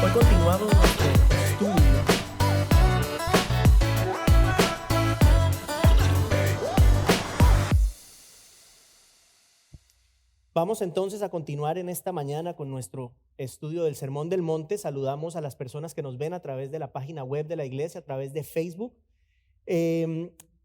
Hoy continuamos nuestro estudio. Vamos entonces a continuar en esta mañana con nuestro estudio del Sermón del Monte. Saludamos a las personas que nos ven a través de la página web de la iglesia, a través de Facebook.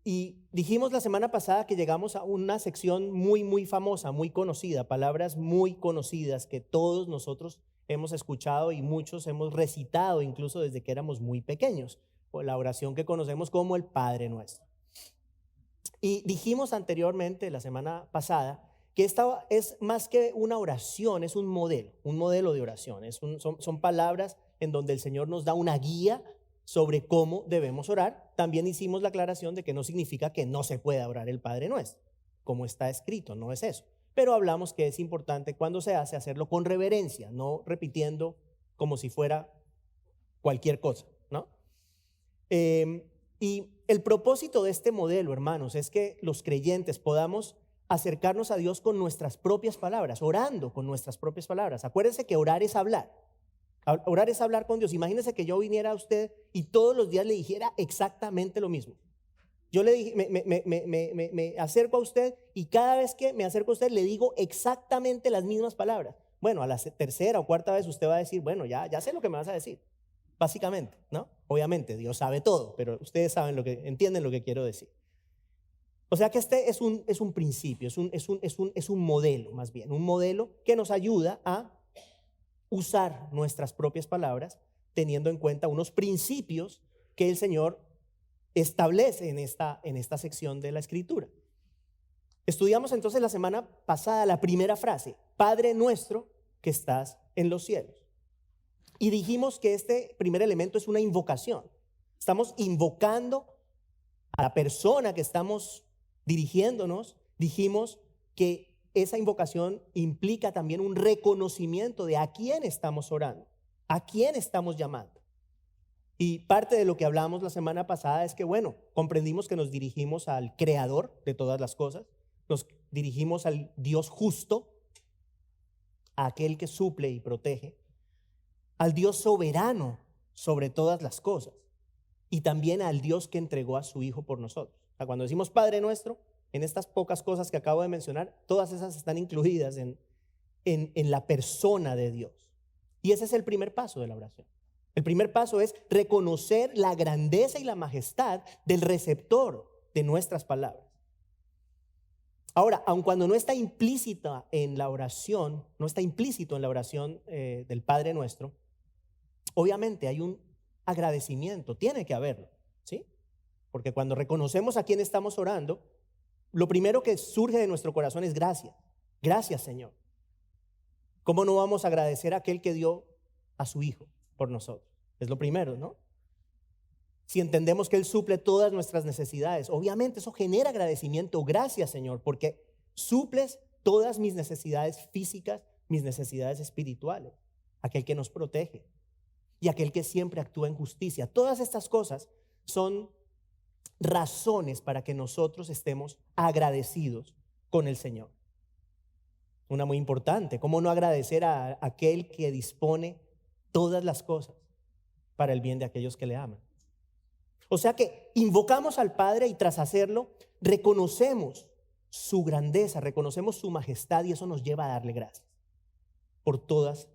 Y dijimos la semana pasada que llegamos a una sección muy famosa, muy conocida, palabras muy conocidas que todos nosotros hemos escuchado y muchos hemos recitado incluso desde que éramos muy pequeños, o la oración que conocemos como el Padre Nuestro. Y dijimos anteriormente, la semana pasada, que esta es más que una oración, es un modelo de oración. Son palabras en donde el Señor nos da una guía sobre cómo debemos orar. También hicimos la aclaración de que no significa que no se pueda orar el Padre Nuestro, como está escrito, no es eso. Pero hablamos que es importante cuando se hace hacerlo con reverencia, no repitiendo como si fuera cualquier cosa, ¿no? Y el propósito de este modelo, hermanos, es que los creyentes podamos acercarnos a Dios con nuestras propias palabras, orando con nuestras propias palabras. Acuérdense que orar es hablar. Orar es hablar con Dios. Imagínense que yo viniera a usted y todos los días le dijera exactamente lo mismo. Yo le dije, me acerco a usted y cada vez que me acerco a usted le digo exactamente las mismas palabras. Bueno, a la tercera o cuarta vez usted va a decir, bueno, ya sé lo que me vas a decir. Básicamente, ¿no? Obviamente Dios sabe todo, pero ustedes entienden lo que quiero decir. O sea que este es un principio, es un modelo más bien, un modelo que nos ayuda a usar nuestras propias palabras teniendo en cuenta unos principios que el Señor establece en esta sección de la Escritura. Estudiamos entonces la semana pasada la primera frase, Padre nuestro que estás en los cielos. Y dijimos que este primer elemento es una invocación. Estamos invocando a la persona que estamos dirigiéndonos. Dijimos que esa invocación implica también un reconocimiento de a quién estamos orando, a quién estamos llamando. Y parte de lo que hablamos la semana pasada es que, bueno, comprendimos que nos dirigimos al creador de todas las cosas, nos dirigimos al Dios justo, a aquel que suple y protege, al Dios soberano sobre todas las cosas y también al Dios que entregó a su Hijo por nosotros. O sea, cuando decimos Padre Nuestro, en estas pocas cosas que acabo de mencionar, todas esas están incluidas en la persona de Dios. Y ese es el primer paso de la oración. El primer paso es reconocer la grandeza y la majestad del receptor de nuestras palabras. Ahora, aun cuando no está implícito en la oración del Padre Nuestro, obviamente hay un agradecimiento, tiene que haberlo, ¿sí? Porque cuando reconocemos a quién estamos orando, lo primero que surge de nuestro corazón es gracias. Gracias, Señor. ¿Cómo no vamos a agradecer a aquel que dio a su Hijo por nosotros? Es lo primero, ¿no? Si entendemos que Él suple todas nuestras necesidades, obviamente eso genera agradecimiento. Gracias, Señor, porque suples todas mis necesidades físicas, mis necesidades espirituales. Aquel que nos protege y aquel que siempre actúa en justicia. Todas estas cosas son razones para que nosotros estemos agradecidos con el Señor. Una muy importante, ¿cómo no agradecer a aquel que dispone todas las cosas para el bien de aquellos que le aman? O sea que invocamos al Padre y tras hacerlo reconocemos su grandeza, reconocemos su majestad y eso nos lleva a darle gracias por todas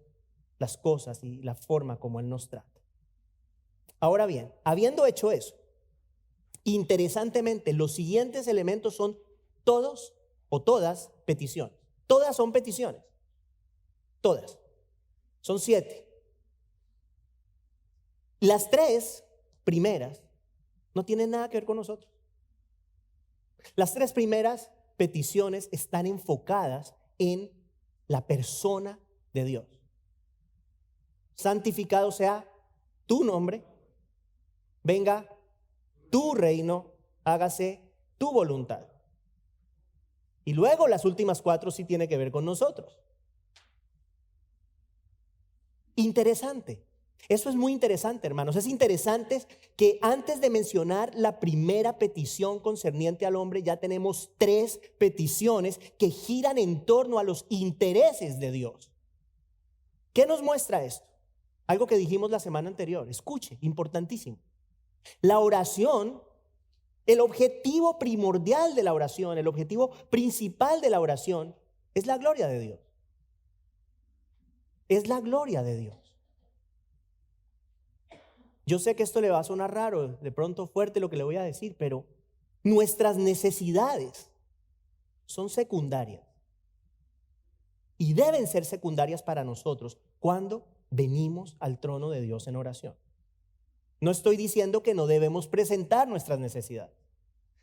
las cosas y la forma como Él nos trata. Ahora bien, habiendo hecho eso, interesantemente, los siguientes elementos son todos o todas peticiones. Todas son peticiones. Todas. Son 7. Las 3 primeras no tienen nada que ver con nosotros. Las 3 primeras peticiones están enfocadas en la persona de Dios. Santificado sea tu nombre, venga tu reino, hágase tu voluntad. Y luego las últimas 4 sí tienen que ver con nosotros. Interesante. Eso es muy interesante, hermanos. Es interesante que antes de mencionar la primera petición concerniente al hombre, ya tenemos 3 peticiones que giran en torno a los intereses de Dios. ¿Qué nos muestra esto? Algo que dijimos la semana anterior. Escuche, importantísimo. La oración, el objetivo primordial de la oración, el objetivo principal de la oración es la gloria de Dios. Es la gloria de Dios. Yo sé que esto le va a sonar raro, de pronto fuerte lo que le voy a decir, pero nuestras necesidades son secundarias y deben ser secundarias para nosotros cuando venimos al trono de Dios en oración. No estoy diciendo que no debemos presentar nuestras necesidades.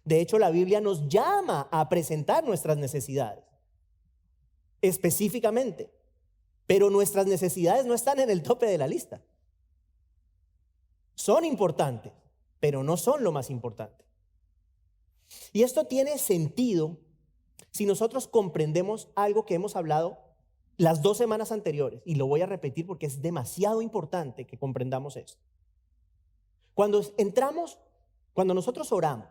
De hecho, la Biblia nos llama a presentar nuestras necesidades específicamente, pero nuestras necesidades no están en el tope de la lista. Son importantes, pero no son lo más importante. Y esto tiene sentido si nosotros comprendemos algo que hemos hablado las 2 semanas anteriores, y lo voy a repetir porque es demasiado importante que comprendamos esto. Cuando nosotros oramos,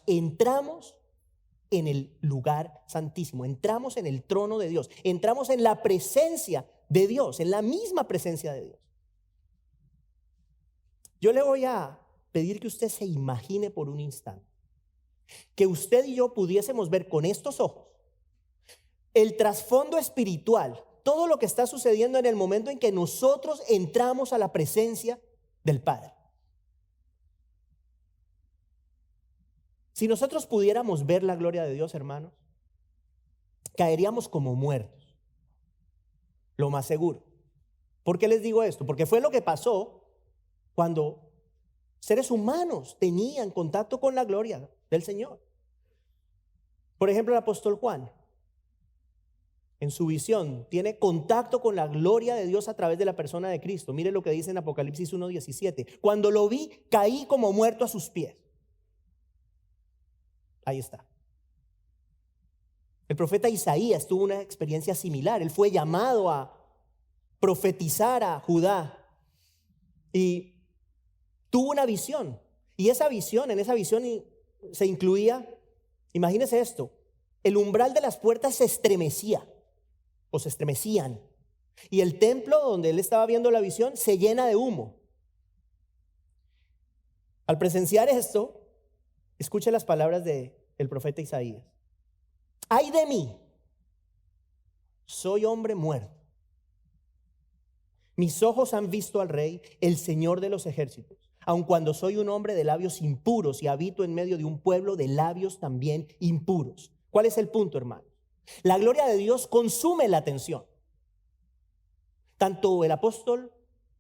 entramos en el lugar santísimo, entramos en el trono de Dios, entramos en la presencia de Dios, en la misma presencia de Dios. Yo le voy a pedir que usted se imagine por un instante que usted y yo pudiésemos ver con estos ojos el trasfondo espiritual, todo lo que está sucediendo en el momento en que nosotros entramos a la presencia del Padre. Si nosotros pudiéramos ver la gloria de Dios, hermanos, caeríamos como muertos, lo más seguro. ¿Por qué les digo esto? Porque fue lo que pasó cuando seres humanos tenían contacto con la gloria del Señor. Por ejemplo, el apóstol Juan, en su visión, tiene contacto con la gloria de Dios a través de la persona de Cristo. Mire lo que dice en Apocalipsis 1:17. Cuando lo vi, caí como muerto a sus pies. Ahí está. El profeta Isaías tuvo una experiencia similar. Él fue llamado a profetizar a Judá y tuvo una visión. Y en esa visión se incluía, imagínese esto, el umbral de las puertas se estremecía o se estremecían. Y el templo donde él estaba viendo la visión se llena de humo. Al presenciar esto, escuche las palabras del profeta Isaías. Ay de mí, soy hombre muerto. Mis ojos han visto al Rey, el Señor de los ejércitos. Aun cuando soy un hombre de labios impuros y habito en medio de un pueblo de labios también impuros. ¿Cuál es el punto, hermano? La gloria de Dios consume la atención. Tanto el apóstol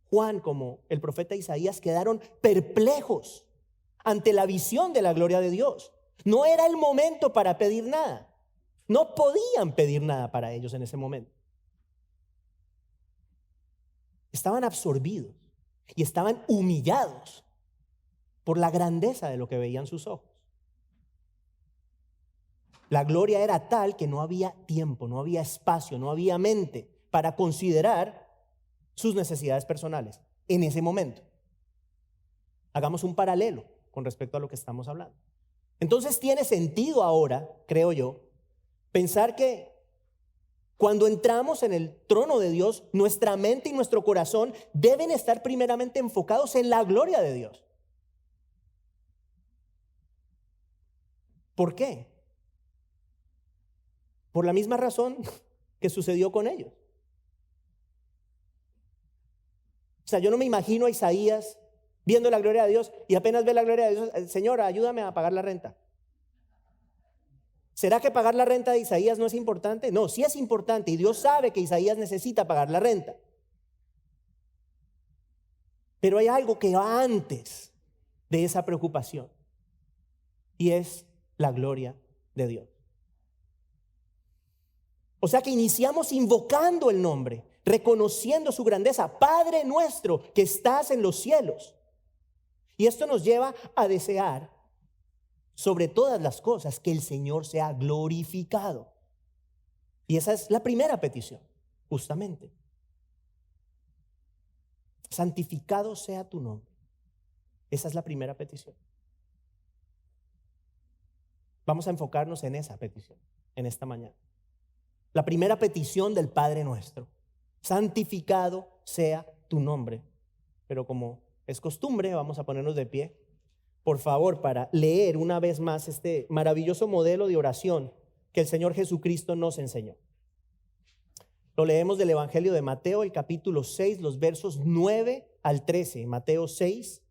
Juan como el profeta Isaías quedaron perplejos ante la visión de la gloria de Dios. No era el momento para pedir nada. No podían pedir nada para ellos en ese momento. Estaban absorbidos y estaban humillados por la grandeza de lo que veían sus ojos. La gloria era tal que no había tiempo, no había espacio, no había mente para considerar sus necesidades personales en ese momento. Hagamos un paralelo con respecto a lo que estamos hablando. Entonces tiene sentido ahora, creo yo, pensar que cuando entramos en el trono de Dios, nuestra mente y nuestro corazón deben estar primeramente enfocados en la gloria de Dios. ¿Por qué? Por la misma razón que sucedió con ellos. O sea, yo no me imagino a Isaías viendo la gloria de Dios y apenas ve la gloria de Dios, Señor, ayúdame a pagar la renta. ¿Será que pagar la renta de Isaías no es importante? No, sí es importante y Dios sabe que Isaías necesita pagar la renta. Pero hay algo que va antes de esa preocupación y es la gloria de Dios. O sea que iniciamos invocando el nombre, reconociendo su grandeza. Padre nuestro que estás en los cielos. Y esto nos lleva a desear sobre todas las cosas que el Señor sea glorificado. Y esa es la primera petición, justamente. Santificado sea tu nombre. Esa es la primera petición. Vamos a enfocarnos en esa petición, en esta mañana. La primera petición del Padre nuestro. Santificado sea tu nombre. Pero como es costumbre, vamos a ponernos de pie, por favor, para leer una vez más este maravilloso modelo de oración que el Señor Jesucristo nos enseñó. Lo leemos del Evangelio de Mateo, el capítulo 6, los versos 9 al 13. Mateo 6,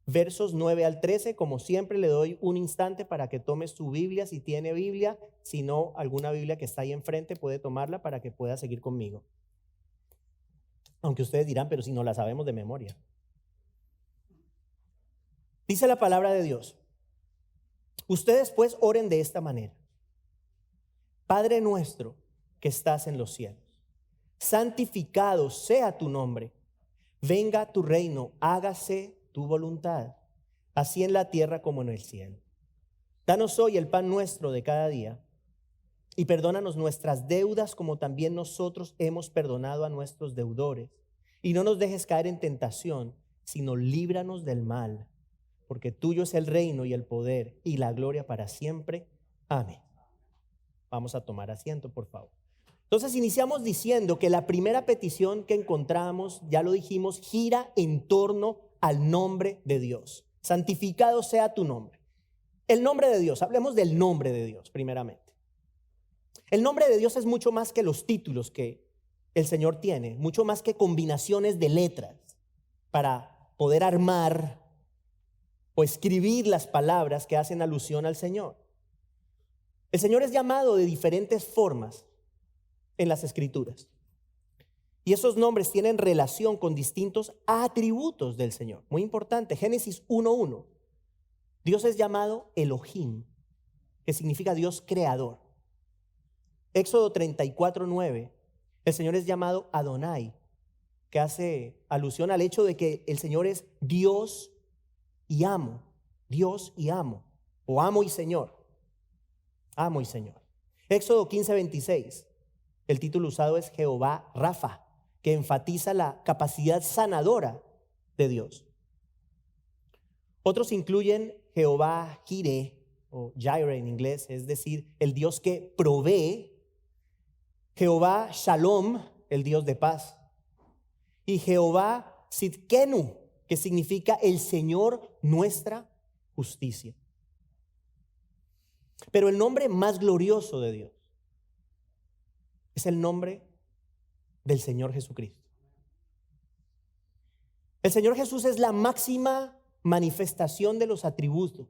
versos 9 al 13. Como siempre, le doy un instante para que tome su Biblia, si tiene Biblia. Si no, alguna Biblia que está ahí enfrente puede tomarla para que pueda seguir conmigo. Aunque ustedes dirán, pero si no la sabemos de memoria. Dice la palabra de Dios: ustedes pues oren de esta manera: Padre nuestro que estás en los cielos, santificado sea tu nombre, venga tu reino, hágase tu voluntad, así en la tierra como en el cielo. Danos hoy el pan nuestro de cada día, y perdónanos nuestras deudas como también nosotros hemos perdonado a nuestros deudores. Y no nos dejes caer en tentación, sino líbranos del mal, porque tuyo es el reino y el poder y la gloria para siempre. Amén. Vamos a tomar asiento, por favor. Entonces iniciamos diciendo que la primera petición que encontramos, ya lo dijimos, gira en torno al nombre de Dios. Santificado sea tu nombre. El nombre de Dios, hablemos del nombre de Dios primeramente. El nombre de Dios es mucho más que los títulos que el Señor tiene, mucho más que combinaciones de letras para poder armar o escribir las palabras que hacen alusión al Señor. El Señor es llamado de diferentes formas en las Escrituras. Y esos nombres tienen relación con distintos atributos del Señor. Muy importante, Génesis 1:1. Dios es llamado Elohim, que significa Dios creador. Éxodo 34:9. El Señor es llamado Adonai, que hace alusión al hecho de que el Señor es Dios y amo. Dios y amo. O amo y Señor. Amo y Señor. Éxodo 15:26. El título usado es Jehová Rafa, que enfatiza la capacidad sanadora de Dios. Otros incluyen Jehová Jireh, o Jireh en inglés, es decir, el Dios que provee. Jehová Shalom, el Dios de paz. Y Jehová Sidkenu, que significa el Señor nuestra justicia. Pero el nombre más glorioso de Dios es el nombre del Señor Jesucristo. El Señor Jesús es la máxima manifestación de los atributos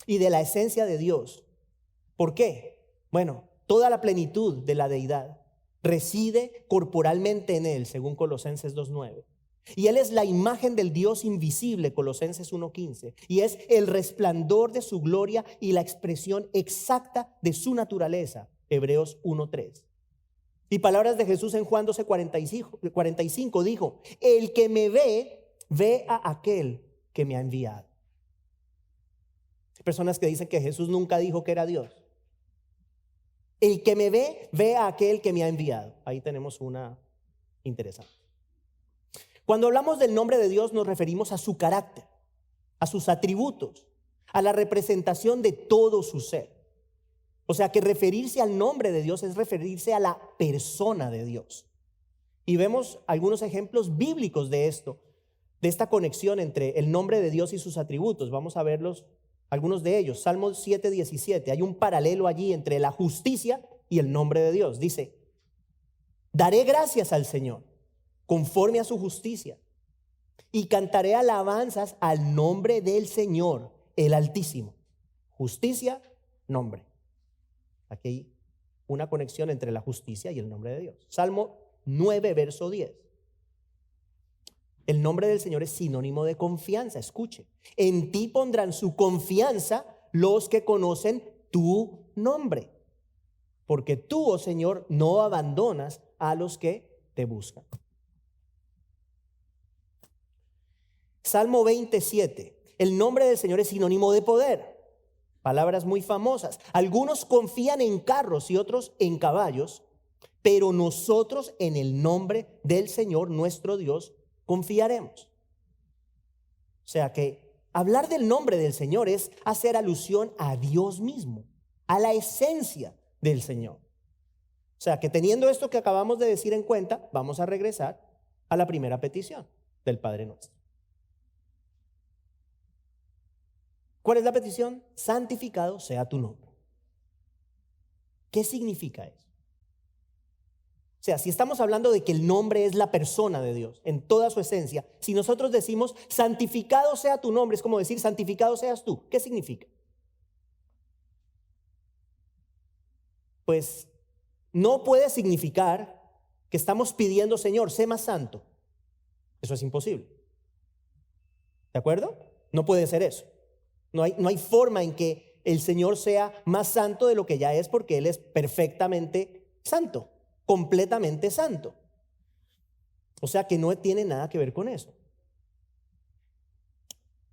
y de la esencia de Dios. ¿Por qué? Bueno, toda la plenitud de la deidad reside corporalmente en Él, según Colosenses 2:9. Y Él es la imagen del Dios invisible, Colosenses 1:15. Y es el resplandor de su gloria y la expresión exacta de su naturaleza, Hebreos 1:3. Y palabras de Jesús en Juan 12:45 dijo: el que me ve, ve a aquel que me ha enviado. Hay personas que dicen que Jesús nunca dijo que era Dios. El que me ve, ve a aquel que me ha enviado. Ahí tenemos una interesante. Cuando hablamos del nombre de Dios nos referimos a su carácter, a sus atributos, a la representación de todo su ser. O sea que referirse al nombre de Dios es referirse a la persona de Dios. Y vemos algunos ejemplos bíblicos de esto, de esta conexión entre el nombre de Dios y sus atributos. Vamos a verlos, algunos de ellos. Salmo 7:17. Hay un paralelo allí entre la justicia y el nombre de Dios. Dice: daré gracias al Señor conforme a su justicia y cantaré alabanzas al nombre del Señor, el Altísimo. Justicia, nombre. Aquí hay una conexión entre la justicia y el nombre de Dios. Salmo 9, verso 10. El nombre del Señor es sinónimo de confianza. Escuche: en ti pondrán su confianza los que conocen tu nombre, porque tú, oh Señor, no abandonas a los que te buscan. Salmo 27. El nombre del Señor es sinónimo de poder. Palabras muy famosas. Algunos confían en carros y otros en caballos, pero nosotros en el nombre del Señor nuestro Dios confiaremos. O sea que hablar del nombre del Señor es hacer alusión a Dios mismo, a la esencia del Señor. O sea que teniendo esto que acabamos de decir en cuenta, vamos a regresar a la primera petición del Padre Nuestro. ¿Cuál es la petición? Santificado sea tu nombre. ¿Qué significa eso? O sea, si estamos hablando de que el nombre es la persona de Dios en toda su esencia, si nosotros decimos santificado sea tu nombre, es como decir santificado seas tú. ¿Qué significa? Pues no puede significar que estamos pidiendo, Señor, sé más santo. Eso es imposible. ¿De acuerdo? No puede ser eso. No hay forma en que el Señor sea más santo de lo que ya es, porque Él es perfectamente santo, completamente santo. O sea que no tiene nada que ver con eso.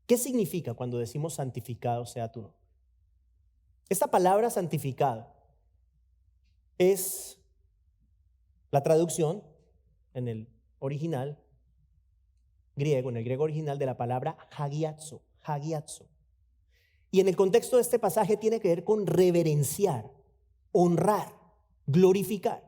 ¿Qué significa cuando decimos santificado sea tu nombre? Esta palabra santificado es la traducción en el original griego, en el griego original, de la palabra hagiazo, hagiazo. Y en el contexto de este pasaje tiene que ver con reverenciar, honrar, glorificar.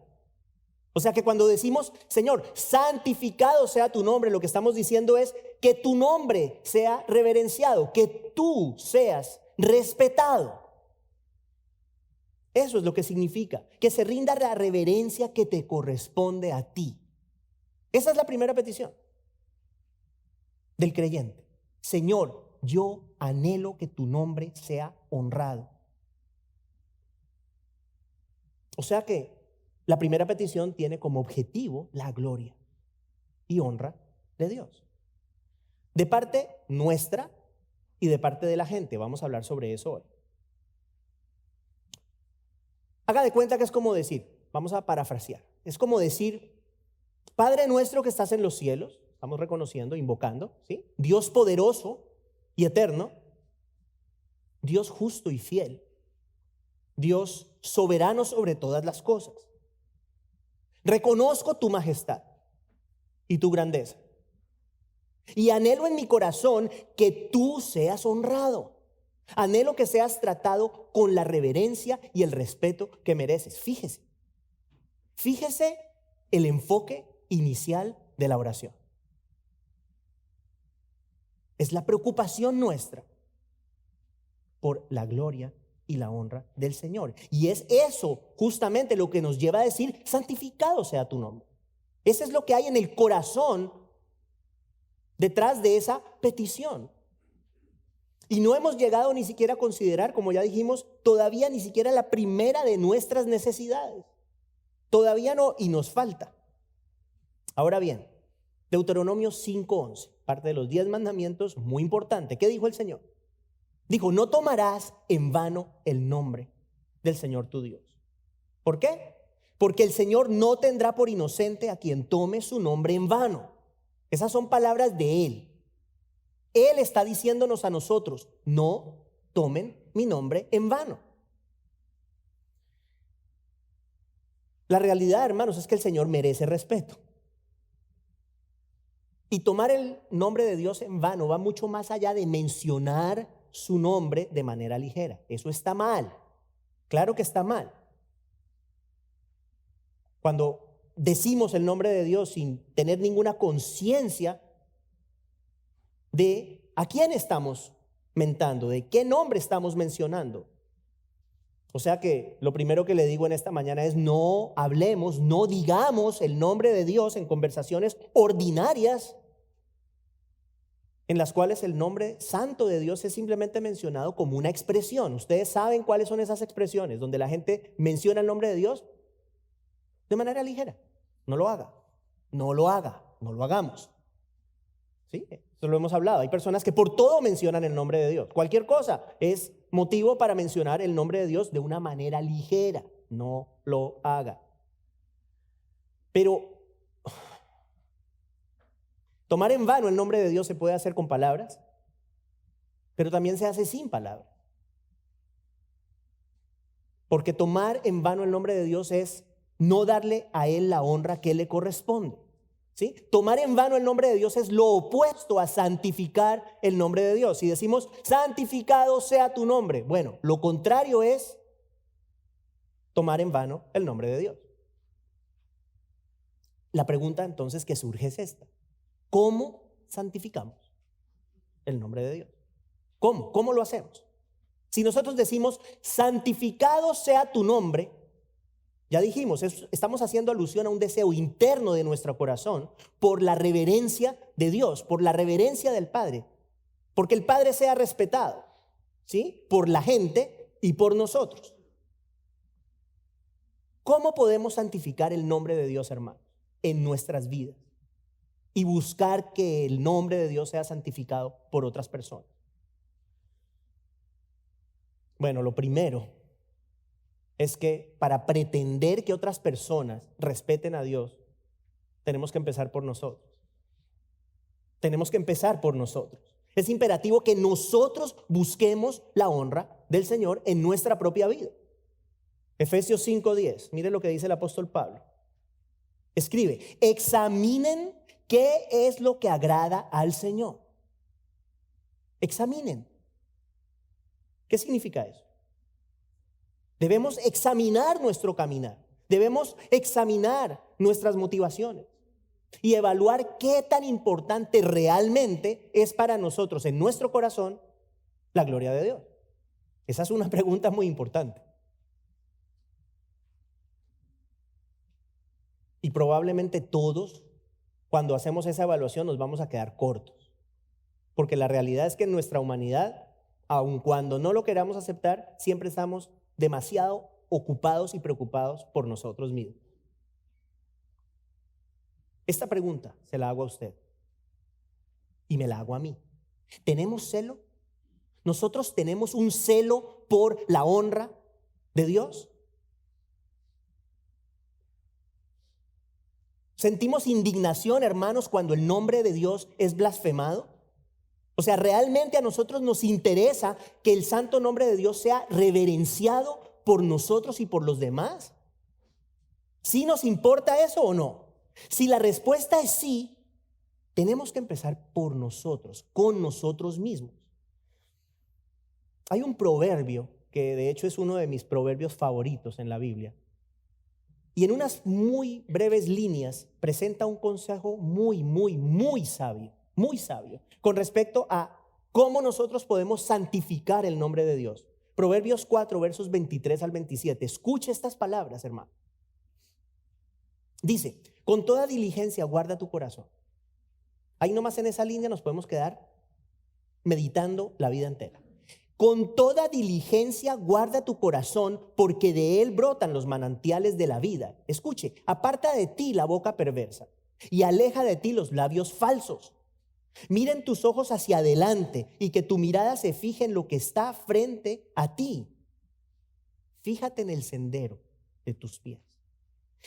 O sea que cuando decimos, Señor, santificado sea tu nombre, lo que estamos diciendo es que tu nombre sea reverenciado, que tú seas respetado. Eso es lo que significa, que se rinda la reverencia que te corresponde a ti. Esa es la primera petición del creyente. Señor, yo anhelo que tu nombre sea honrado. O sea que la primera petición tiene como objetivo la gloria y honra de Dios, de parte nuestra y de parte de la gente. Vamos a hablar sobre eso hoy. Haga de cuenta que es como decir, vamos a parafrasear, es como decir, Padre nuestro que estás en los cielos, estamos reconociendo, invocando, ¿sí? Dios poderoso y eterno, Dios justo y fiel, Dios soberano sobre todas las cosas. Reconozco tu majestad y tu grandeza, y anhelo en mi corazón que tú seas honrado. Anhelo que seas tratado con la reverencia y el respeto que mereces. Fíjese el enfoque inicial de la oración. Es la preocupación nuestra por la gloria y la honra del Señor. Y es eso justamente lo que nos lleva a decir, santificado sea tu nombre. Ese es lo que hay en el corazón detrás de esa petición. Y no hemos llegado ni siquiera a considerar, como ya dijimos, todavía ni siquiera la primera de nuestras necesidades. Todavía no, y nos falta. Ahora bien, Deuteronomio 5:11, parte de los 10 mandamientos, muy importante. ¿Qué dijo el Señor? Dijo, no tomarás en vano el nombre del Señor tu Dios. ¿Por qué? Porque el Señor no tendrá por inocente a quien tome su nombre en vano. Esas son palabras de Él. Él está diciéndonos a nosotros, no tomen mi nombre en vano. La realidad, hermanos, es que el Señor merece respeto. Y tomar el nombre de Dios en vano va mucho más allá de mencionar su nombre de manera ligera. Eso está mal. Claro que está mal. Cuando decimos el nombre de Dios sin tener ninguna conciencia de a quién estamos mentando, de qué nombre estamos mencionando. O sea que lo primero que le digo en esta mañana es no hablemos, no digamos el nombre de Dios en conversaciones ordinarias en las cuales el nombre santo de Dios es simplemente mencionado como una expresión. Ustedes saben cuáles son esas expresiones donde la gente menciona el nombre de Dios de manera ligera. No lo haga, no lo haga, no lo hagamos. ¿Sí? Eso lo hemos hablado. Hay personas que por todo mencionan el nombre de Dios. Cualquier cosa es motivo para mencionar el nombre de Dios de una manera ligera. No lo haga. Pero tomar en vano el nombre de Dios se puede hacer con palabras, pero también se hace sin palabras. Porque tomar en vano el nombre de Dios es no darle a Él la honra que le corresponde. ¿Sí? Tomar en vano el nombre de Dios es lo opuesto a santificar el nombre de Dios. Si decimos, santificado sea tu nombre, bueno, lo contrario es tomar en vano el nombre de Dios. La pregunta entonces que surge es esta: ¿cómo santificamos el nombre de Dios? ¿Cómo? ¿Cómo lo hacemos? Si nosotros decimos, santificado sea tu nombre, ya dijimos, estamos haciendo alusión a un deseo interno de nuestro corazón por la reverencia de Dios, por la reverencia del Padre, porque el Padre sea respetado, ¿sí? Por la gente y por nosotros. ¿Cómo podemos santificar el nombre de Dios, hermanos, en nuestras vidas y buscar que el nombre de Dios sea santificado por otras personas? Bueno, lo primero es que para pretender que otras personas respeten a Dios, tenemos que empezar por nosotros. Tenemos que empezar por nosotros. Es imperativo que nosotros busquemos la honra del Señor en nuestra propia vida. Efesios 5:10, mire lo que dice el apóstol Pablo. Escribe: examinen qué es lo que agrada al Señor. Examinen. ¿Qué significa eso? Debemos examinar nuestro caminar, debemos examinar nuestras motivaciones y evaluar qué tan importante realmente es para nosotros en nuestro corazón la gloria de Dios. Esa es una pregunta muy importante. Y probablemente todos, cuando hacemos esa evaluación, nos vamos a quedar cortos, porque la realidad es que en nuestra humanidad, aun cuando no lo queramos aceptar, siempre estamos demasiado ocupados y preocupados por nosotros mismos. Esta pregunta se la hago a usted y me la hago a mí. ¿Tenemos celo? ¿Nosotros tenemos un celo por la honra de Dios? ¿Sentimos indignación, hermanos, cuando el nombre de Dios es blasfemado? O sea, ¿realmente a nosotros nos interesa que el santo nombre de Dios sea reverenciado por nosotros y por los demás? ¿Sí nos importa eso o no? Si la respuesta es sí, tenemos que empezar por nosotros, con nosotros mismos. Hay un proverbio que de hecho es uno de mis proverbios favoritos en la Biblia. Y en unas muy breves líneas presenta un consejo muy sabio con respecto a cómo nosotros podemos santificar el nombre de Dios. Proverbios 4, versos 23 al 27. Escuche estas palabras, hermano. Dice: con toda diligencia guarda tu corazón. Ahí nomás en esa línea nos podemos quedar meditando la vida entera. Con toda diligencia guarda tu corazón, porque de él brotan los manantiales de la vida. Escuche: aparta de ti la boca perversa y aleja de ti los labios falsos. Miren tus ojos hacia adelante y que tu mirada se fije en lo que está frente a ti. Fíjate en el sendero de tus pies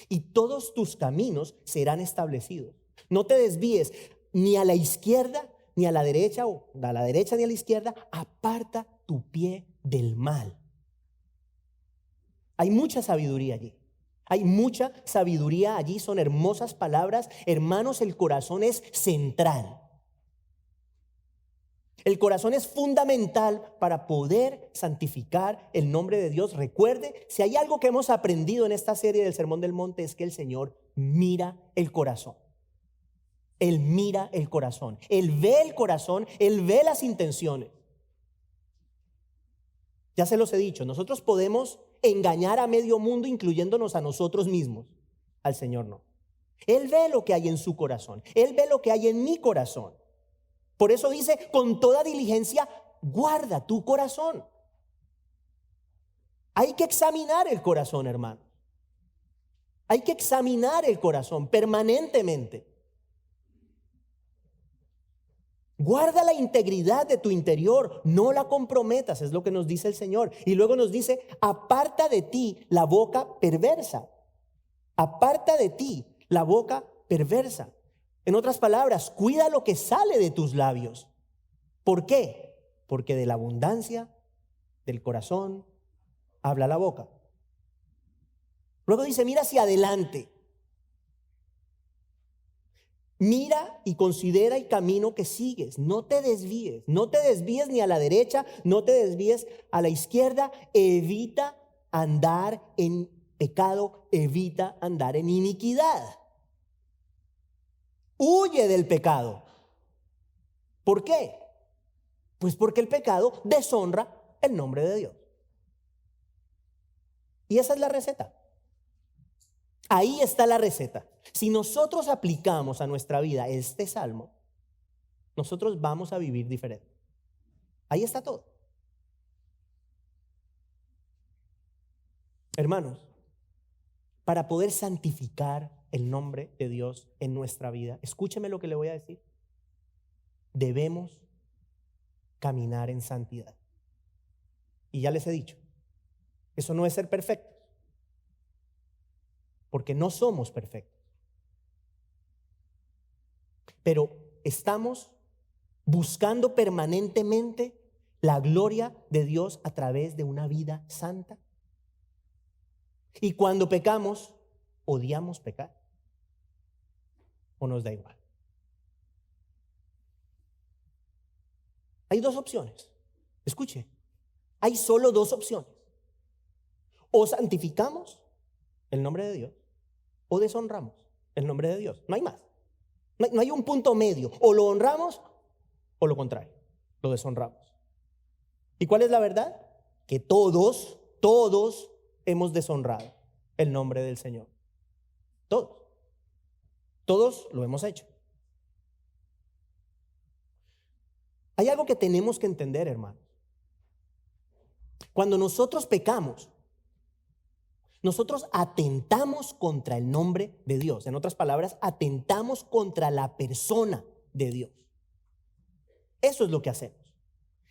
y todos tus caminos serán establecidos. No te desvíes ni a la izquierda ni a la derecha, o a la derecha ni a la izquierda. Aparta tu pie del mal. Hay mucha sabiduría allí. Hay mucha sabiduría allí. Son hermosas palabras. Hermanos, el corazón es central. El corazón es fundamental para poder santificar el nombre de Dios. Recuerde, si hay algo que hemos aprendido en esta serie del Sermón del Monte, es que el Señor mira el corazón. Él mira el corazón. Él ve el corazón. Él ve las intenciones. Ya se los he dicho, nosotros podemos engañar a medio mundo, incluyéndonos a nosotros mismos. Al Señor no. Él ve lo que hay en su corazón. Él ve lo que hay en mi corazón. Por eso dice: con toda diligencia guarda tu corazón. Hay que examinar el corazón, hermano. Hay que examinar el corazón permanentemente. Guarda la integridad de tu interior, no la comprometas, es lo que nos dice el Señor. Y luego nos dice: aparta de ti la boca perversa. Aparta de ti la boca perversa. En otras palabras, cuida lo que sale de tus labios. ¿Por qué? Porque de la abundancia del corazón habla la boca. Luego dice: mira hacia adelante. Mira y considera el camino que sigues. No te desvíes. No te desvíes ni a la derecha, no te desvíes a la izquierda. Evita andar en pecado, evita andar en iniquidad. huye del pecado. ¿Por qué? Pues porque el pecado deshonra el nombre de Dios. Y esa es la receta. Ahí está la receta. Si nosotros aplicamos a nuestra vida este salmo, nosotros vamos a vivir diferente. Ahí está todo. Hermanos, para poder santificar el nombre de Dios en nuestra vida, escúcheme lo que le voy a decir. Debemos caminar en santidad. Y ya les he dicho, eso no es ser perfectos, porque no somos perfectos. Pero estamos buscando permanentemente la gloria de Dios a través de una vida santa. Y cuando pecamos, odiamos pecar. ¿O nos da igual? Hay dos opciones. Escuche, hay solo dos opciones. O santificamos el nombre de Dios o deshonramos el nombre de Dios. No hay más. No hay un punto medio. O lo honramos o lo contrario, lo deshonramos. ¿Y cuál es la verdad? Que todos hemos deshonrado el nombre del Señor. Todos lo hemos hecho. Hay algo que tenemos que entender, hermanos. Cuando nosotros pecamos, nosotros atentamos contra el nombre de Dios. En otras palabras, atentamos contra la persona de Dios. Eso es lo que hacemos.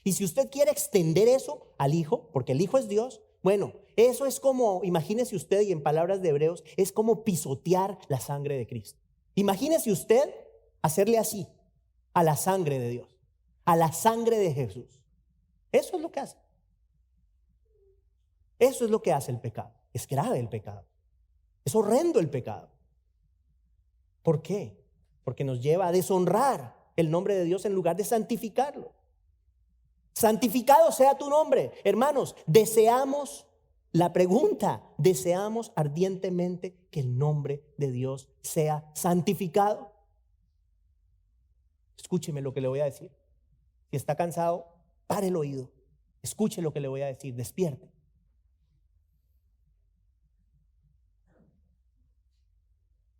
Y si usted quiere extender eso al Hijo, porque el Hijo es Dios, bueno, eso es como, imagínese usted, y en palabras de Hebreos, es como pisotear la sangre de Cristo. Imagínese usted hacerle así a la sangre de Dios, a la sangre de Jesús. Eso es lo que hace. Eso es lo que hace el pecado. Es grave el pecado. Es horrendo el pecado. ¿Por qué? Porque nos lleva a deshonrar el nombre de Dios en lugar de santificarlo. Santificado sea tu nombre. Hermanos, deseamos ardientemente que el nombre de Dios sea santificado. Escúcheme lo que le voy a decir. Si está cansado, pare el oído. Escuche lo que le voy a decir, despierte.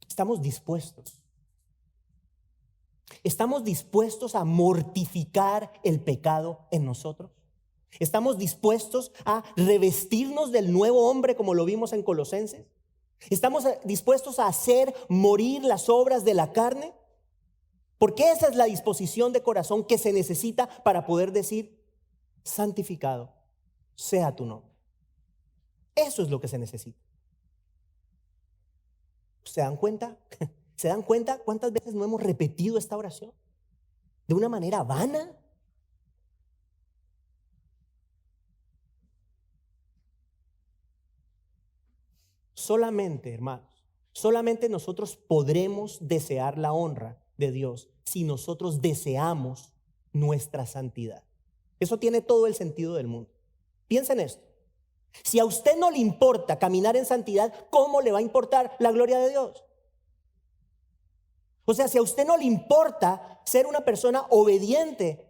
Estamos dispuestos a mortificar el pecado en nosotros. Estamos dispuestos a revestirnos del nuevo hombre como lo vimos en Colosenses. Estamos dispuestos a hacer morir las obras de la carne. Porque esa es la disposición de corazón que se necesita para poder decir: santificado sea tu nombre. Eso es lo que se necesita. ¿Se dan cuenta? ¿Se dan cuenta cuántas veces no hemos repetido esta oración? De una manera vana. Solamente, hermanos, solamente nosotros podremos desear la honra de Dios si nosotros deseamos nuestra santidad. Eso tiene todo el sentido del mundo. Piensa en esto. Si a usted no le importa caminar en santidad, ¿cómo le va a importar la gloria de Dios? O sea, si a usted no le importa ser una persona obediente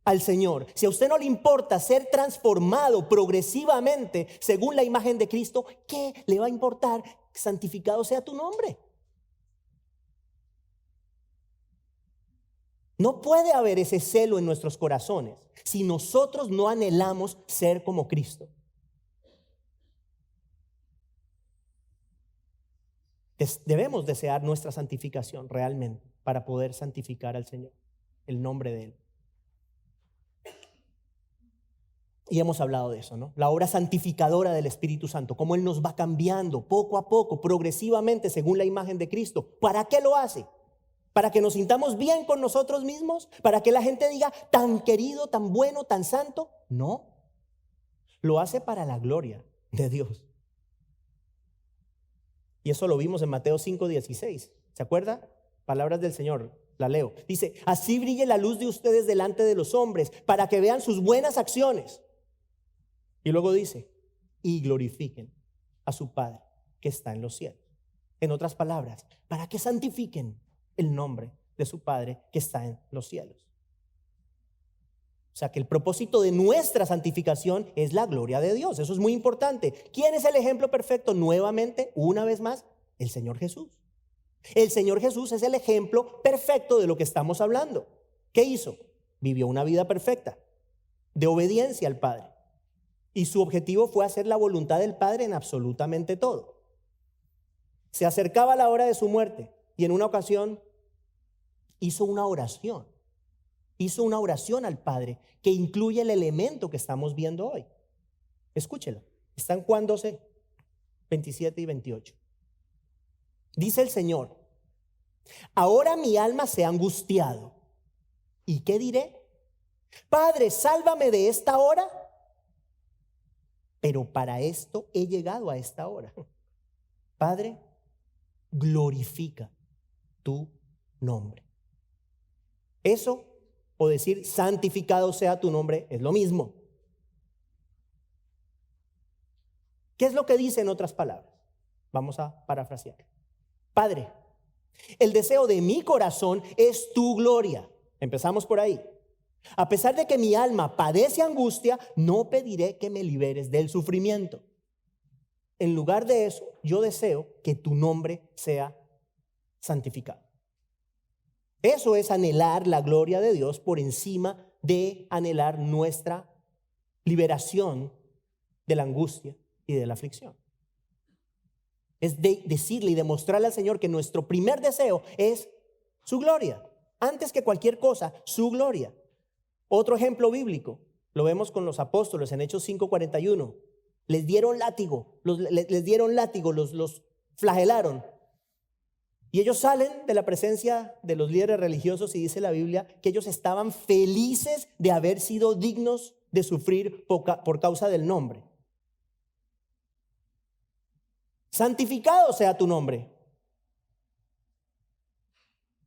al Señor, si a usted no le importa ser transformado progresivamente según la imagen de Cristo, ¿qué le va a importar? Santificado sea tu nombre. No puede haber ese celo en nuestros corazones si nosotros no anhelamos ser como Cristo. Debemos desear nuestra santificación realmente para poder santificar al Señor, el nombre de Él. Y hemos hablado de eso, ¿no? La obra santificadora del Espíritu Santo, cómo Él nos va cambiando poco a poco, progresivamente, según la imagen de Cristo. ¿Para qué lo hace? ¿Para que nos sintamos bien con nosotros mismos? ¿Para que la gente diga, tan querido, tan bueno, tan santo? No. Lo hace para la gloria de Dios. Y eso lo vimos en Mateo 5:16. ¿Se acuerda? Palabras del Señor, la leo. Dice: así brille la luz de ustedes delante de los hombres, para que vean sus buenas acciones. Y luego dice: y glorifiquen a su Padre que está en los cielos. En otras palabras, para que santifiquen el nombre de su Padre que está en los cielos. O sea que el propósito de nuestra santificación es la gloria de Dios. Eso es muy importante. ¿Quién es el ejemplo perfecto? Nuevamente, una vez más, el Señor Jesús. El Señor Jesús es el ejemplo perfecto de lo que estamos hablando. ¿Qué hizo? Vivió una vida perfecta, de obediencia al Padre. Y su objetivo fue hacer la voluntad del Padre en absolutamente todo. Se acercaba la hora de su muerte y en una ocasión hizo una oración. Hizo una oración al Padre que incluye el elemento que estamos viendo hoy. Escúchela. Está en Juan 12, 27 y 28. Dice el Señor: ahora mi alma se ha angustiado. ¿Y qué diré? Padre, sálvame de esta hora. Pero para esto he llegado a esta hora. Padre, glorifica tu nombre. Eso, o decir santificado sea tu nombre, es lo mismo. ¿Qué es lo que dice en otras palabras? Vamos a parafrasear. Padre, el deseo de mi corazón es tu gloria. Empezamos por ahí. A pesar de que mi alma padece angustia, no pediré que me liberes del sufrimiento. En lugar de eso, yo deseo que tu nombre sea santificado. Eso es anhelar la gloria de Dios por encima de anhelar nuestra liberación de la angustia y de la aflicción. Es decirle y demostrarle al Señor que nuestro primer deseo es su gloria. Antes que cualquier cosa, su gloria. Otro ejemplo bíblico, lo vemos con los apóstoles en Hechos 5:41. Les dieron látigo, los flagelaron. Y ellos salen de la presencia de los líderes religiosos y dice la Biblia que ellos estaban felices de haber sido dignos de sufrir por causa del nombre. Santificado sea tu nombre.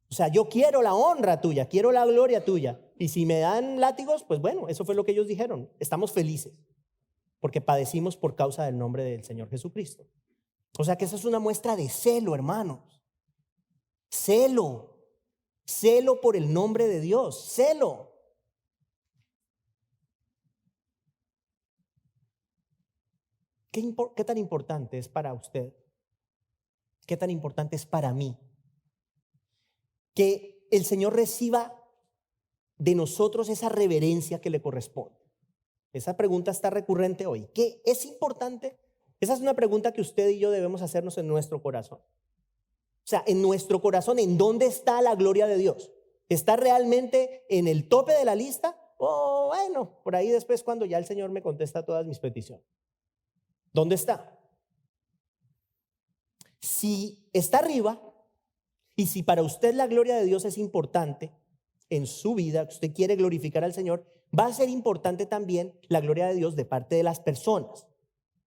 O sea, yo quiero la honra tuya, quiero la gloria tuya. Y si me dan látigos, pues bueno, eso fue lo que ellos dijeron. Estamos felices porque padecimos por causa del nombre del Señor Jesucristo. O sea que esa es una muestra de celo, hermanos. Celo por el nombre de Dios, celo. ¿Qué tan importante es para usted? ¿Qué tan importante es para mí? Que el Señor reciba de nosotros esa reverencia que le corresponde. Esa pregunta está recurrente hoy. ¿Qué es importante? Esa es una pregunta que usted y yo debemos hacernos en nuestro corazón. O sea, en nuestro corazón, ¿en dónde está la gloria de Dios? ¿Está realmente en el tope de la lista? O bueno, por ahí después cuando ya el Señor me contesta todas mis peticiones. ¿Dónde está? Si está arriba y si para usted la gloria de Dios es importante en su vida, que usted quiere glorificar al Señor, va a ser importante también la gloria de Dios de parte de las personas.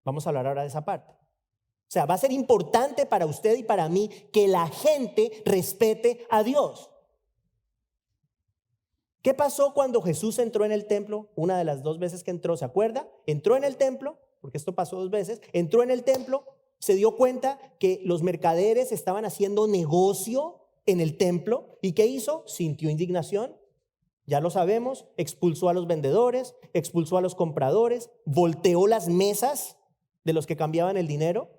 Vamos a hablar ahora de esa parte. O sea, va a ser importante para usted y para mí que la gente respete a Dios. ¿Qué pasó cuando Jesús entró en el templo? Una de las 2 veces que entró, ¿se acuerda? Entró en el templo, porque esto pasó 2 veces, entró en el templo, se dio cuenta que los mercaderes estaban haciendo negocio en el templo. ¿Y qué hizo? Sintió indignación. Ya lo sabemos, expulsó a los vendedores, expulsó a los compradores, volteó las mesas de los que cambiaban el dinero.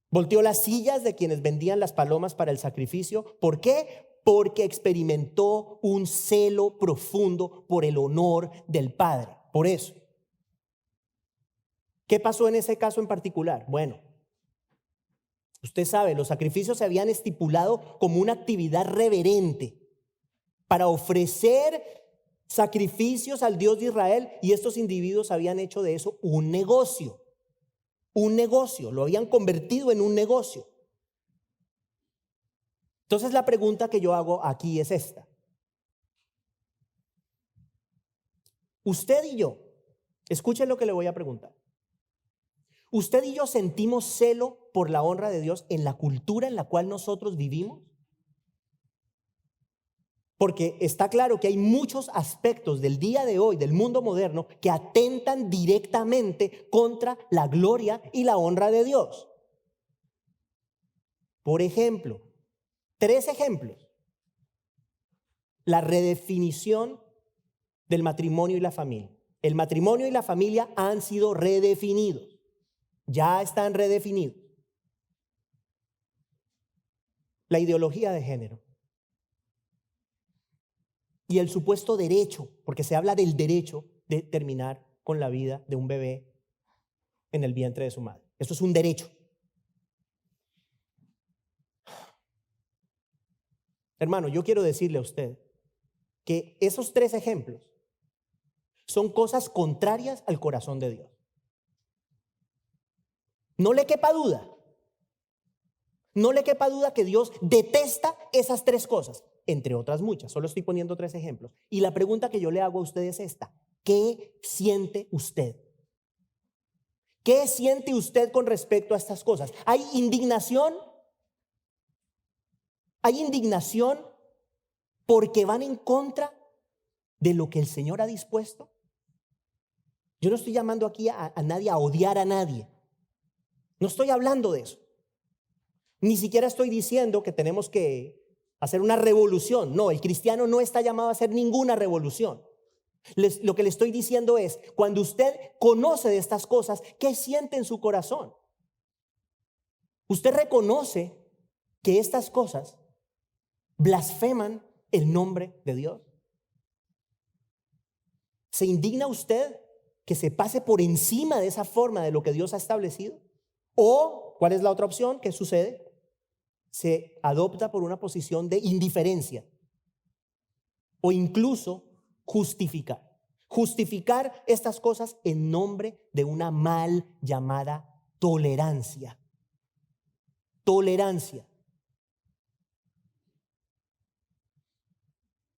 Volteó las sillas de quienes vendían las palomas para el sacrificio. ¿Por qué? Porque experimentó un celo profundo por el honor del Padre. Por eso. ¿Qué pasó en ese caso en particular? Bueno, usted sabe, los sacrificios se habían estipulado como una actividad reverente para ofrecer sacrificios al Dios de Israel, y estos individuos habían hecho de eso un negocio. Un negocio, lo habían convertido en un negocio. Entonces la pregunta que yo hago aquí es esta. Usted y yo, escuchen lo que le voy a preguntar. ¿Usted y yo sentimos celo por la honra de Dios en la cultura en la cual nosotros vivimos? Porque está claro que hay muchos aspectos del día de hoy, del mundo moderno, que atentan directamente contra la gloria y la honra de Dios. Por ejemplo, 3 ejemplos. la redefinición del matrimonio y la familia. El matrimonio y la familia han sido redefinidos. Ya están redefinidos. La ideología de género y el supuesto derecho, porque se habla del derecho de terminar con la vida de un bebé en el vientre de su madre. Eso es un derecho. Hermano, yo quiero decirle a usted que esos 3 ejemplos son cosas contrarias al corazón de Dios. No le quepa duda. No le quepa duda que Dios detesta esas 3 cosas, entre otras muchas. Solo estoy poniendo 3 ejemplos. Y la pregunta que yo le hago a usted es esta: ¿qué siente usted? ¿Qué siente usted con respecto a estas cosas? ¿Hay indignación? ¿Hay indignación porque van en contra de lo que el Señor ha dispuesto? Yo no estoy llamando aquí a nadie a odiar a nadie. No estoy hablando de eso. Ni siquiera estoy diciendo que tenemos que hacer una revolución. No, el cristiano no está llamado a hacer ninguna revolución. Lo que le estoy diciendo es, cuando usted conoce de estas cosas, ¿qué siente en su corazón? Usted reconoce que estas cosas blasfeman el nombre de Dios. ¿Se indigna usted que se pase por encima de esa forma de lo que Dios ha establecido? ¿O cuál es la otra opción? ¿Qué sucede? Se adopta por una posición de indiferencia o incluso justificar estas cosas en nombre de una mal llamada tolerancia. Tolerancia.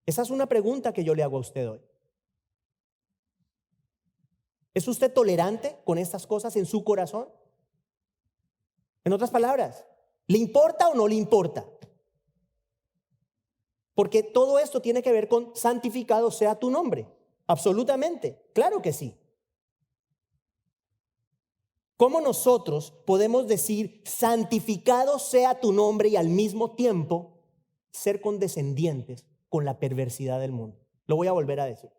Esa es una pregunta que yo le hago a usted hoy. ¿Es usted tolerante con estas cosas en su corazón? En otras palabras, ¿le importa o no le importa? Porque todo esto tiene que ver con santificado sea tu nombre. Absolutamente, claro que sí. ¿Cómo nosotros podemos decir santificado sea tu nombre y al mismo tiempo ser condescendientes con la perversidad del mundo? Lo voy a volver a decir.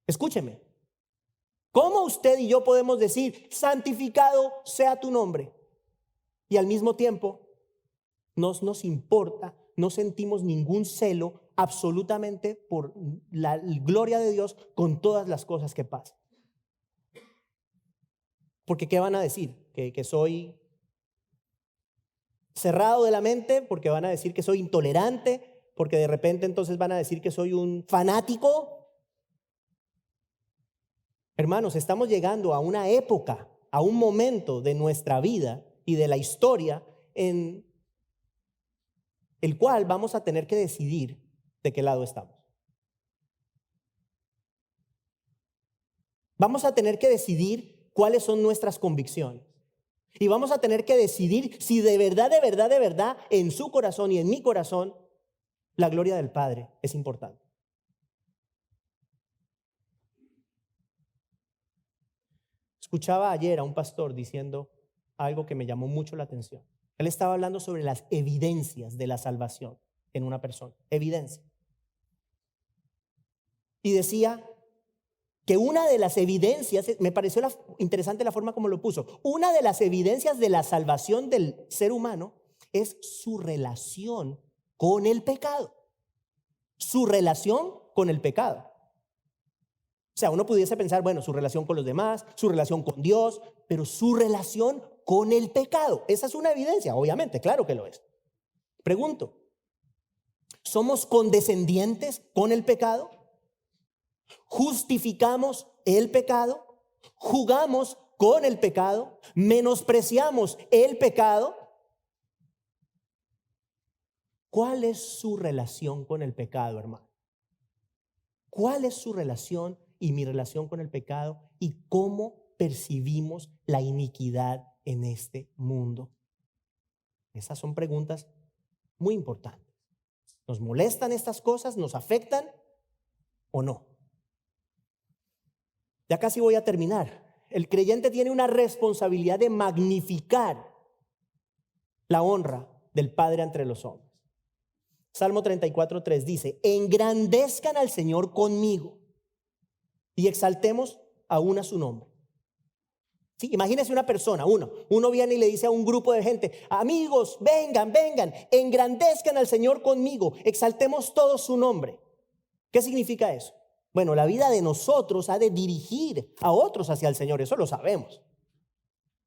Escúcheme. ¿Cómo usted y yo podemos decir santificado sea tu nombre y al mismo tiempo nos importa, no sentimos ningún celo absolutamente por la gloria de Dios con todas las cosas que pasan? Porque ¿qué van a decir? ¿Que soy cerrado de la mente? ¿Porque van a decir que soy intolerante? ¿Porque de repente entonces van a decir que soy un fanático? Hermanos, estamos llegando a una época, a un momento de nuestra vida y de la historia en el cual vamos a tener que decidir de qué lado estamos. Vamos a tener que decidir cuáles son nuestras convicciones. Y vamos a tener que decidir si de verdad, en su corazón y en mi corazón, la gloria del Padre es importante. Escuchaba ayer a un pastor diciendo algo que me llamó mucho la atención. Él estaba hablando sobre las evidencias de la salvación en una persona. Evidencia. Y decía que una de las evidencias, me pareció interesante la forma como lo puso, una de las evidencias de la salvación del ser humano es su relación con el pecado. Su relación con el pecado. O sea, uno pudiese pensar, bueno, su relación con los demás, su relación con Dios, pero su relación con el pecado. Esa es una evidencia, obviamente, claro que lo es. Pregunto, ¿somos condescendientes con el pecado? ¿Justificamos el pecado? ¿Jugamos con el pecado? ¿Menospreciamos el pecado? ¿Cuál es su relación con el pecado, hermano? ¿Cuál es su relación y mi relación con el pecado y cómo percibimos la iniquidad en este mundo? Esas son preguntas muy importantes. ¿Nos molestan estas cosas? ¿Nos afectan o no? Ya casi voy a terminar. El creyente tiene una responsabilidad de magnificar la honra del Padre entre los hombres. Salmo 34:3 dice, engrandezcan al Señor conmigo y exaltemos aún a su nombre. Sí, imagínese una persona, uno viene y le dice a un grupo de gente, amigos, vengan, engrandezcan al Señor conmigo, exaltemos todo su nombre. ¿Qué significa eso? Bueno, la vida de nosotros ha de dirigir a otros hacia el Señor, eso lo sabemos.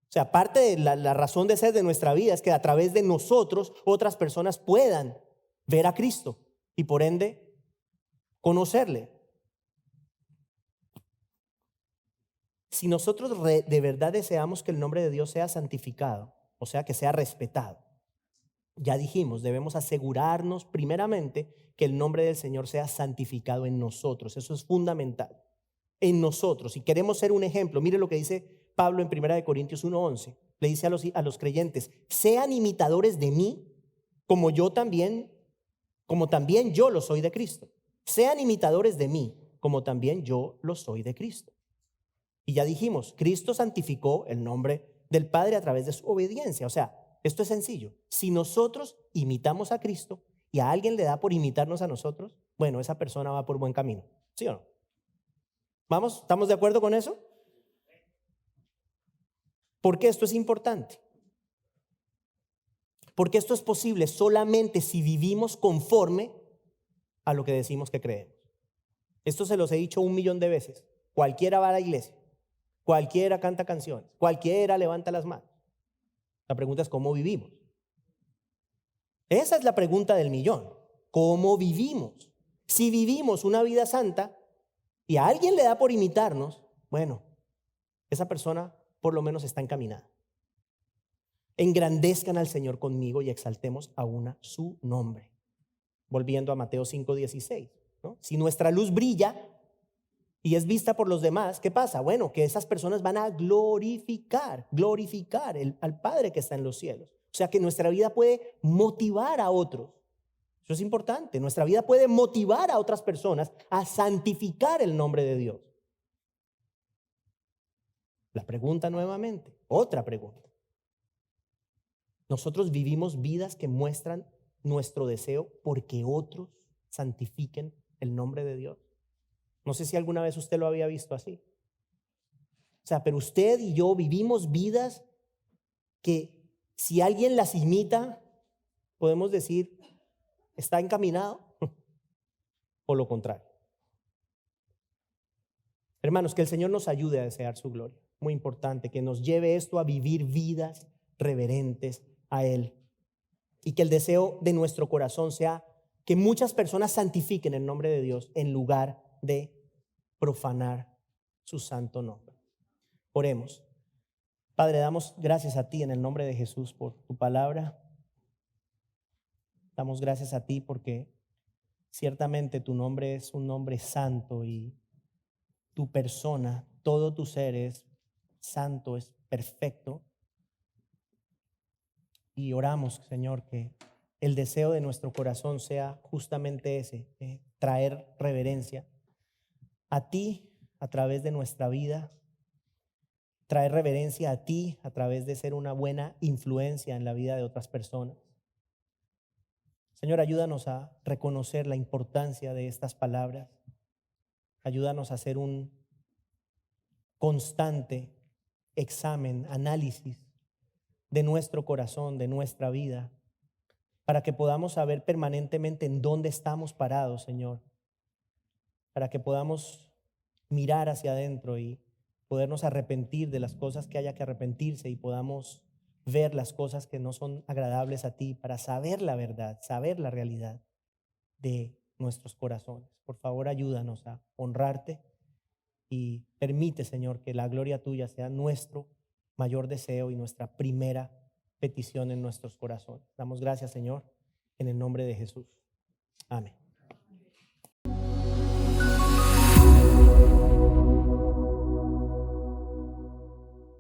O sea, parte de la razón de ser de nuestra vida es que a través de nosotros otras personas puedan ver a Cristo y por ende conocerle. Si nosotros de verdad deseamos que el nombre de Dios sea santificado, o sea, que sea respetado, ya dijimos, debemos asegurarnos primeramente que el nombre del Señor sea santificado en nosotros. Eso es fundamental. En nosotros. Si queremos ser un ejemplo, mire lo que dice Pablo en 1 Corintios 1:11. Le dice a los creyentes, sean imitadores de mí, como también yo lo soy de Cristo. Sean imitadores de mí, como también yo lo soy de Cristo. Y ya dijimos, Cristo santificó el nombre del Padre a través de su obediencia. O sea, esto es sencillo. Si nosotros imitamos a Cristo y a alguien le da por imitarnos a nosotros, bueno, esa persona va por buen camino. ¿Sí o no? ¿Vamos? ¿Estamos de acuerdo con eso? ¿Por qué esto es importante? Porque esto es posible solamente si vivimos conforme a lo que decimos que creemos. Esto se los he dicho 1.000.000 de veces. Cualquiera va a la iglesia. Cualquiera canta canciones, cualquiera levanta las manos. La pregunta es ¿cómo vivimos? Esa es la pregunta del millón. ¿Cómo vivimos? Si vivimos una vida santa y a alguien le da por imitarnos, bueno, esa persona por lo menos está encaminada. Engrandezcan al Señor conmigo y exaltemos aún a su nombre. Volviendo a Mateo 5:16, ¿no? Si nuestra luz brilla y es vista por los demás, ¿qué pasa? Bueno, que esas personas van a glorificar al Padre que está en los cielos. O sea que nuestra vida puede motivar a otros. Eso es importante. Nuestra vida puede motivar a otras personas a santificar el nombre de Dios. La pregunta nuevamente, otra pregunta. Nosotros vivimos vidas que muestran nuestro deseo porque otros santifiquen el nombre de Dios. No sé si alguna vez usted lo había visto así. O sea, pero usted y yo vivimos vidas que si alguien las imita, podemos decir, ¿está encaminado? O lo contrario. Hermanos, que el Señor nos ayude a desear su gloria. Muy importante, que nos lleve esto a vivir vidas reverentes a Él. Y que el deseo de nuestro corazón sea que muchas personas santifiquen el nombre de Dios en lugar de profanar su santo nombre. Oremos. Padre, damos gracias a ti en el nombre de Jesús por tu palabra. Damos gracias a ti porque ciertamente tu nombre es un nombre santo y tu persona, todo tu ser es santo, es perfecto. Y oramos, Señor, que el deseo de nuestro corazón sea justamente ese, traer reverencia a ti a través de nuestra vida, traer reverencia a ti a través de ser una buena influencia en la vida de otras personas. Señor, ayúdanos a reconocer la importancia de estas palabras. Ayúdanos a hacer un constante examen, análisis de nuestro corazón, de nuestra vida, para que podamos saber permanentemente en dónde estamos parados, Señor, para que podamos mirar hacia adentro y podernos arrepentir de las cosas que haya que arrepentirse y podamos ver las cosas que no son agradables a ti, para saber la verdad, saber la realidad de nuestros corazones. Por favor, ayúdanos a honrarte y permite, Señor, que la gloria tuya sea nuestro mayor deseo y nuestra primera petición en nuestros corazones. Damos gracias, Señor, en el nombre de Jesús. Amén.